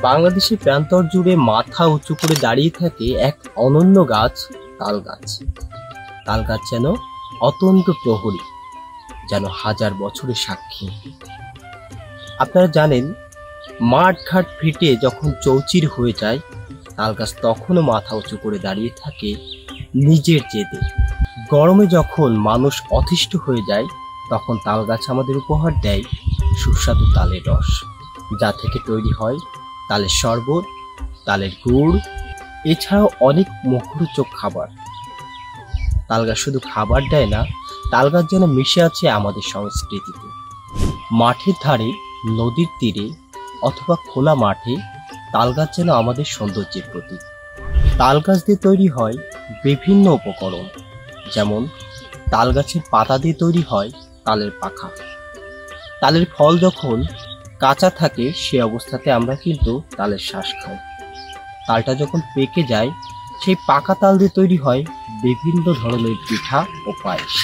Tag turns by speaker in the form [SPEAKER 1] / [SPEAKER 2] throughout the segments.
[SPEAKER 1] বাংলাদেশের প্রান্তর জুড়ে মাথা উঁচু করে দাঁড়িয়ে থাকে এক অনন্য গাছ, তাল গাছ। তাল গাছ যেন অত্যন্ত প্রহরী, যেন হাজার বছরের সাক্ষী। আপনারা জানেন, মাঠ ঘাট ফেটে যখন চৌচির হয়ে যায়, তাল গাছ তখনও মাথা উঁচু করে দাঁড়িয়ে থাকে নিজের জেদে। গরমে যখন মানুষ অতিষ্ঠ হয়ে যায়, তখন তাল গাছ আমাদের উপহার দেয় সুস্বাদু তালের রস, যা থেকে তৈরি হয় তালের শরবত, তালের গুড়, এছাড়াও অনেক মুখরোচক খাবার। তাল গাছ শুধু খাবার দেয় না, তাল গাছ যেন মিশে আছে আমাদের সংস্কৃতিতে। মাঠের ধারে, নদীর তীরে অথবা খোলা মাঠে তাল গাছ যেন আমাদের সৌন্দর্যের প্রতীক। তাল গাছ দিয়ে তৈরি হয় বিভিন্ন উপকরণ, যেমন তাল গাছের পাতা দিয়ে তৈরি হয় তালের পাখা। তালের ফল যখন কাঁচা থাকে সে অবস্থাতে আমরা কিন্তু তালের শ্বাস খাই। তালটা যখন পেকে যায়, সেই পাকা তাল দিয়ে তৈরি হয় বিভিন্ন ধরনের পিঠা ও পায়েস।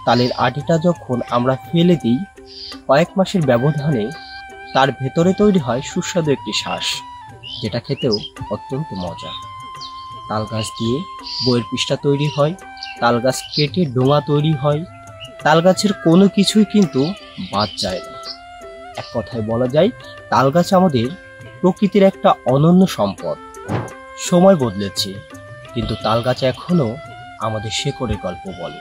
[SPEAKER 1] তালের আটিটা যখন আমরা ফেলে দিই, কয়েক মাসের ব্যবধানে তার ভেতরে তৈরি হয় সুস্বাদু একটি শ্বাস, যেটা খেতেও অত্যন্ত মজা। তাল গাছ দিয়ে বইয়ের পৃষ্ঠা তৈরি হয়, তাল গাছ কেটে ডোঙা তৈরি হয়। তাল গাছের কোনো কিছুই কিন্তু বাদ যায় না। এক কথায় বলা যায়, তাল গাছ আমাদের প্রকৃতির একটা অনন্য সম্পদ। সময় বদলেছে, কিন্তু তাল গাছ এখনো আমাদের শেকড়ের গল্প বলে।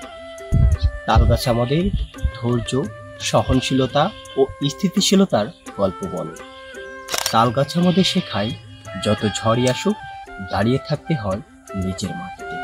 [SPEAKER 1] তাল গাছ আমাদের ধৈর্য, সহনশীলতা ও স্থিতিশীলতার গল্প বলে। তাল গাছ আমাদের শেখায়, যত ঝড়ই আসুক দাঁড়িয়ে থাকতে হয় নিজের মাটিতে।